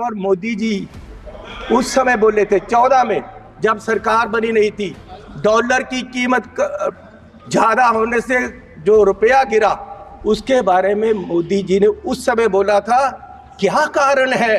और मोदी जी उस समय बोले थे 14 में, जब सरकार बनी नहीं थी, डॉलर की कीमत ज्यादा होने से जो रुपया गिरा, उसके बारे में मोदी जी ने उस समय बोला था क्या कारण है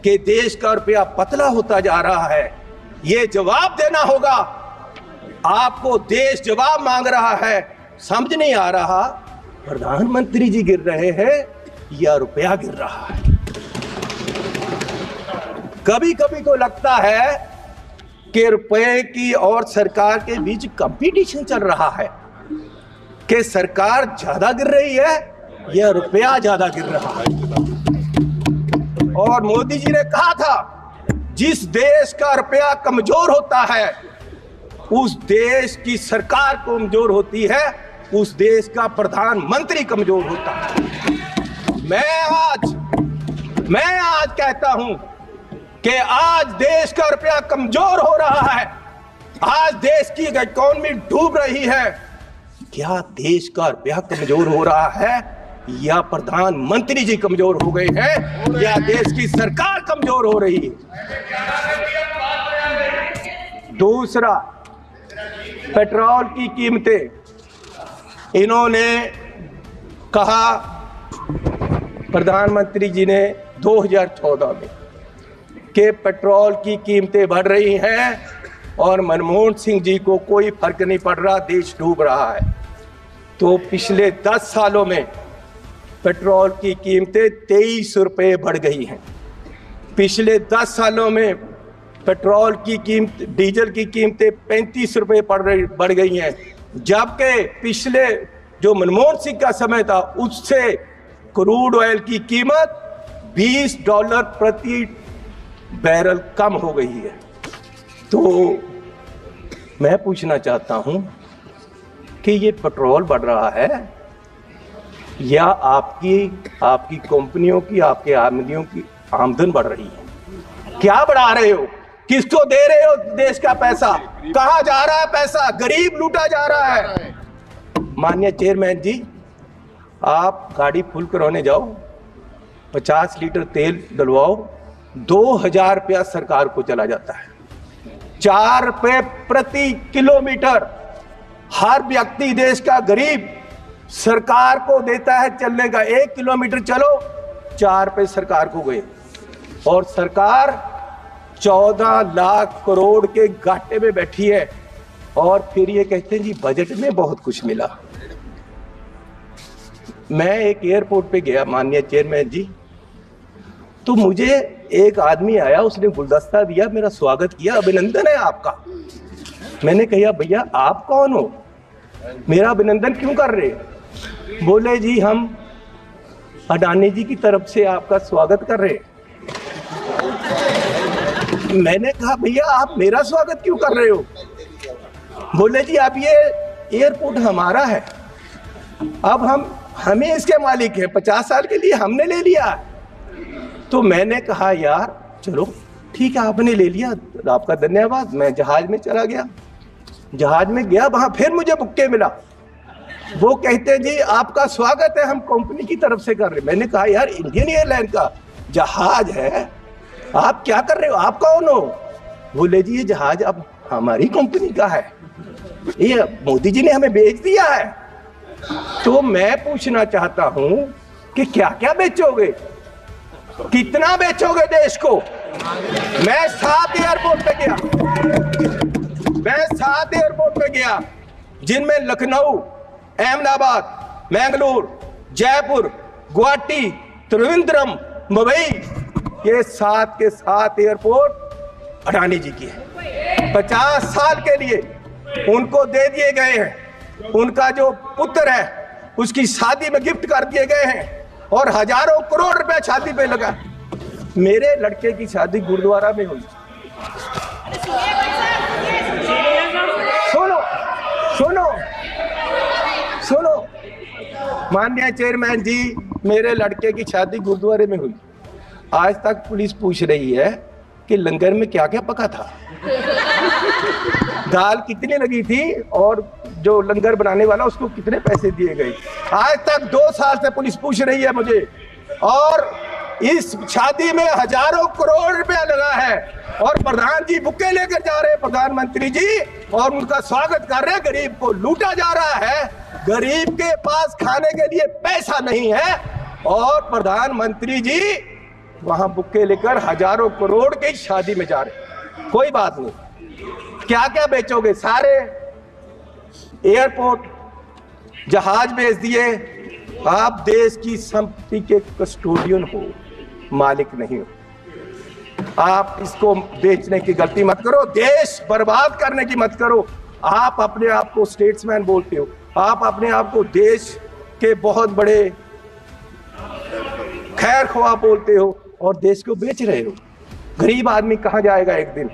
कि देश का रुपया पतला होता जा रहा है। ये जवाब देना होगा आपको, देश जवाब मांग रहा है। समझ नहीं आ रहा प्रधानमंत्री जी गिर रहे हैं या रुपया गिर रहा है। कभी कभी तो लगता है कि रुपए की और सरकार के बीच कंपटीशन चल रहा है कि सरकार ज्यादा गिर रही है या रुपया ज्यादा गिर रहा है। और मोदी जी ने कहा था जिस देश का रुपया कमजोर होता है उस देश की सरकार कमजोर होती है, उस देश का प्रधानमंत्री कमजोर होता है। मैं आज कहता हूं कि आज देश का रुपया कमजोर हो रहा है, आज देश की इकोनॉमी डूब रही है। क्या देश का रुपया कमजोर हो रहा है या प्रधानमंत्री जी कमजोर हो गए हैं या देश की सरकार कमजोर हो रही है? दूसरा, पेट्रोल की कीमतें, इन्होंने कहा प्रधानमंत्री जी ने 2014 में कि पेट्रोल की कीमतें बढ़ रही हैं और मनमोहन सिंह जी को कोई फर्क नहीं पड़ रहा, देश डूब रहा है। तो पिछले 10 सालों में पेट्रोल की कीमतें 23 रुपये बढ़ गई हैं। पिछले 10 सालों में पेट्रोल की कीमत, डीजल की कीमतें 35 रुपये बढ़ गई हैं, जबकि पिछले जो मनमोहन सिंह का समय था उससे क्रूड ऑयल की कीमत $20 प्रति बैरल कम हो गई है। तो मैं पूछना चाहता हूं कि ये पेट्रोल बढ़ रहा है या आपकी कंपनियों की, आपके आमदनियों की आमदन बढ़ रही है? क्या बढ़ा रहे हो? किसको दे रहे हो देश का पैसा? कहां जा रहा है पैसा? गरीब लूटा जा रहा है। माननीय चेयरमैन जी, आप गाड़ी फुल कराने जाओ, 50 लीटर तेल डलवाओ, 2000 रुपया सरकार को चला जाता है। 4 रुपये प्रति किलोमीटर हर व्यक्ति, देश का गरीब सरकार को देता है चलने का। 1 किलोमीटर चलो 4 रुपये सरकार को गए, और सरकार 14 लाख करोड़ के घाटे में बैठी है। और फिर ये कहते हैं जी बजट में बहुत कुछ मिला। मैं एक एयरपोर्ट पे गया माननीय चेयरमैन जी, तो मुझे एक आदमी आया, उसने गुलदस्ता दिया, मेरा स्वागत किया, अभिनंदन है आपका। मैंने कहा भैया आप कौन हो, मेरा अभिनंदन क्यों कर रहे? बोले जी हम अडानी जी की तरफ से आपका स्वागत कर रहे। मैंने कहा भैया आप मेरा स्वागत क्यों कर रहे हो? बोले जी अब ये एयरपोर्ट हमारा है, अब हमें इसके मालिक हैं, 50 साल के लिए हमने ले लिया। तो मैंने कहा यार चलो ठीक है, आपने ले लिया, आपका धन्यवाद। मैं जहाज में चला गया, जहाज में गया, वहां फिर मुझे बुक्के मिला। वो कहते जी आपका स्वागत है, हम कंपनी की तरफ से कर रहे। मैंने कहा यार इंडियन एयरलाइन का जहाज है, आप क्या कर रहे हो, आप कौन हो? बोले जी ये जहाज अब हमारी कंपनी का है, ये मोदी जी ने हमें बेच दिया है। तो मैं पूछना चाहता हूं कि क्या क्या बेचोगे, कितना बेचोगे देश को? मैं 7 एयरपोर्ट पे गया, जिनमें लखनऊ, अहमदाबाद, मैंगलोर, जयपुर, गुवाहाटी, त्रिवेंद्रम, मुंबई, ये 7 के 7 एयरपोर्ट अडानी जी की है। 50 साल के लिए उनको दे दिए गए हैं। उनका जो पुत्र है उसकी शादी में गिफ्ट कर दिए गए हैं और हजारों करोड़ रुपए शादी पे लगा। मेरे लड़के की शादी गुरुद्वारा में हुई। सुनो माननीय चेयरमैन जी, मेरे लड़के की शादी गुरुद्वारे में हुई। आज तक पुलिस पूछ रही है कि लंगर में क्या क्या पका था, दाल कितनी लगी थी और जो लंगर बनाने वाला उसको कितने पैसे दिए गए। आज तक 2 साल से पुलिस पूछ रही है मुझे। और इस शादी में हजारों करोड़ रुपया लगा है और प्रधान जी बुक्के लेकर जा रहे हैं, प्रधानमंत्री जी, और उनका स्वागत कर रहे हैं। गरीब को लूटा जा रहा है, गरीब के पास खाने के लिए पैसा नहीं है और प्रधानमंत्री जी वहां बुक्के लेकर हजारों करोड़ की शादी में जा रहे। कोई बात नहीं, क्या क्या बेचोगे? सारे एयरपोर्ट, जहाज बेच दिए। आप देश की संपत्ति के कस्टोडियन हो, मालिक नहीं हो। आप इसको बेचने की गलती मत करो, देश बर्बाद करने की मत करो। आप अपने आप को स्टेट्समैन बोलते हो, आप अपने आप को देश के बहुत बड़े खैर ख्वाह बोलते हो और देश को बेच रहे हो। गरीब आदमी कहां जाएगा एक दिन?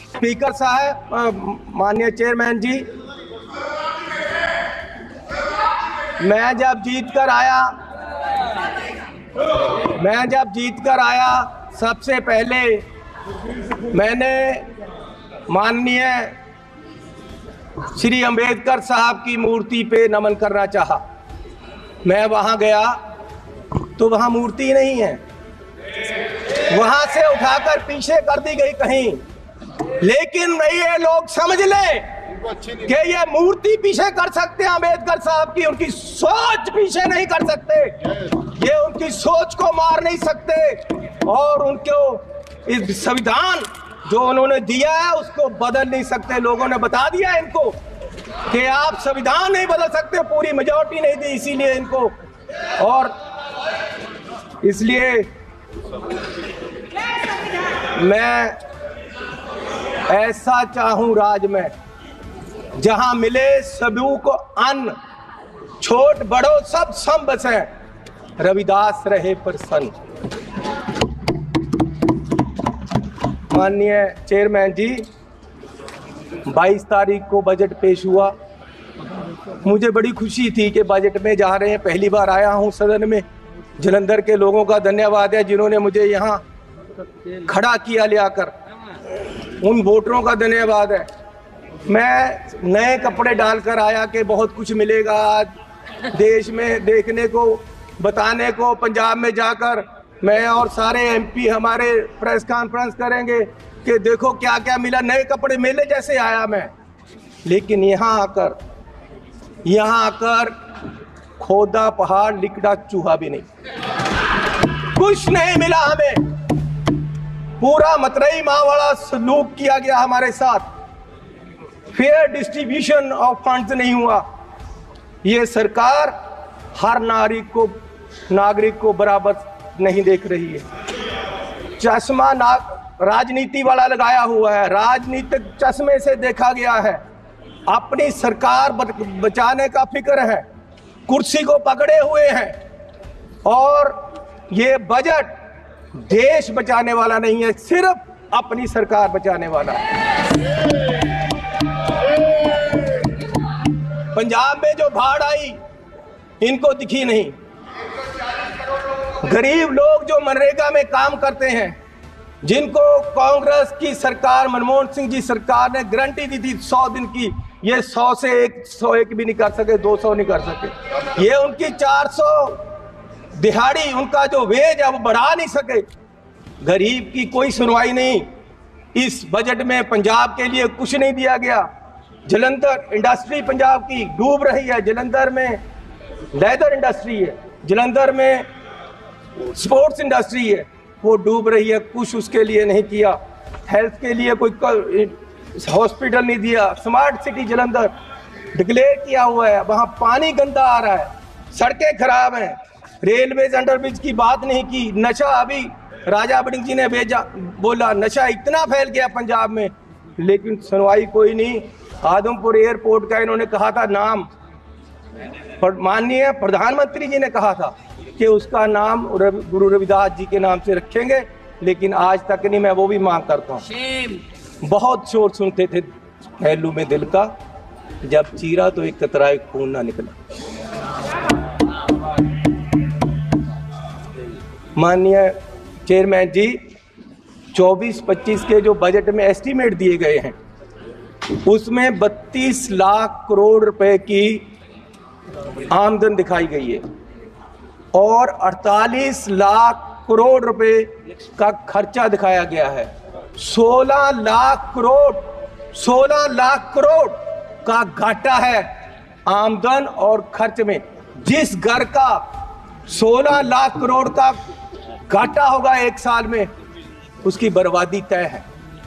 स्पीकर साहब, माननीय चेयरमैन जी, मैं जब जीत कर आया सबसे पहले मैंने माननीय श्री अंबेडकर साहब की मूर्ति पे नमन करना चाहा। मैं वहां गया तो वहां मूर्ति नहीं है, वहां से उठाकर पीछे कर दी गई कहीं। लेकिन ये लोग समझ ले कि ये मूर्ति पीछे कर सकते हैं अंबेडकर साहब की, उनकी सोच पीछे नहीं कर सकते, ये उनकी सोच को मार नहीं सकते और उनको इस संविधान जो उन्होंने दिया है उसको बदल नहीं सकते। लोगों ने बता दिया इनको कि आप संविधान नहीं बदल सकते, पूरी मेजॉरिटी नहीं दी इसीलिए इनको। और इसलिए मैं ऐसा चाहूं राज में जहां मिले सभी को अन्न, छोट बड़ो सब सम बसे, रविदास रहे प्रसन्न। माननीय चेयरमैन जी, 22 तारीख को बजट पेश हुआ। मुझे बड़ी खुशी थी कि बजट में जा रहे हैं, पहली बार आया हूं सदन में। जलंधर के लोगों का धन्यवाद है जिन्होंने मुझे यहाँ खड़ा किया ले आकर, उन वोटरों का धन्यवाद है। मैं नए कपड़े डालकर आया कि बहुत कुछ मिलेगा आज देश में देखने को, बताने को। पंजाब में जाकर मैं और सारे एमपी हमारे प्रेस कॉन्फ्रेंस करेंगे कि देखो क्या क्या मिला, नए कपड़े मेले जैसे आया मैं। लेकिन यहाँ आकर खोदा पहाड़, लिकड़ा चूहा भी नहीं, कुछ नहीं मिला हमें। पूरा मतरई मावाला सलूक किया गया हमारे साथ, फेयर डिस्ट्रीब्यूशन ऑफ फंड्स नहीं हुआ। ये सरकार हर नागरिक को बराबर नहीं देख रही है। चश्मा राजनीति वाला लगाया हुआ है, राजनीतिक चश्मे से देखा गया है। अपनी सरकार बचाने का फिक्र है, कुर्सी को पकड़े हुए हैं और ये बजट देश बचाने वाला नहीं है, सिर्फ अपनी सरकार बचाने वाला है। पंजाब में जो बाढ़ आई इनको दिखी नहीं। गरीब लोग जो मनरेगा में काम करते हैं, जिनको कांग्रेस की सरकार, मनमोहन सिंह जी सरकार ने गारंटी दी थी 100 दिन की, ये 100 से 101 भी नहीं कर सके, 200 नहीं कर सके। ये उनकी 400 दिहाड़ी, उनका जो वेज है वो बढ़ा नहीं सके। गरीब की कोई सुनवाई नहीं। इस बजट में पंजाब के लिए कुछ नहीं दिया गया। जलंधर इंडस्ट्री पंजाब की डूब रही है, जलंधर में लेदर इंडस्ट्री है, जलंधर में स्पोर्ट्स इंडस्ट्री है, वो डूब रही है। कुछ उसके लिए नहीं किया। हेल्थ के लिए कोई हॉस्पिटल नहीं दिया। स्मार्ट सिटी जलंधर डिक्लेयर किया हुआ है, वहां पानी गंदा आ रहा है, सड़कें खराब हैं, रेलवेज अंडरब्रिज की बात नहीं की। नशा, अभी राजा बड़िंग जी ने बोला नशा इतना फैल गया पंजाब में, लेकिन सुनवाई कोई नहीं। आदमपुर एयरपोर्ट का इन्होंने कहा था नाम, माननीय प्रधानमंत्री जी ने कहा था कि उसका नाम गुरु रविदास जी के नाम से रखेंगे, लेकिन आज तक नहीं। मैं वो भी मांग करता हूँ। बहुत शोर सुनते थे पहलू में दिल का, जब चीरा तो एक कतरा खून ना निकला। माननीय चेयरमैन जी, 24-25 के जो बजट में एस्टीमेट दिए गए हैं उसमें 32 लाख करोड़ रुपए की आमदन दिखाई गई है और 48 लाख करोड़ रुपए का खर्चा दिखाया गया है। 16 लाख करोड़ का घाटा है आमदन और खर्च में। जिस घर का 16 लाख करोड़ का घाटा होगा एक साल में, उसकी बर्बादी तय है।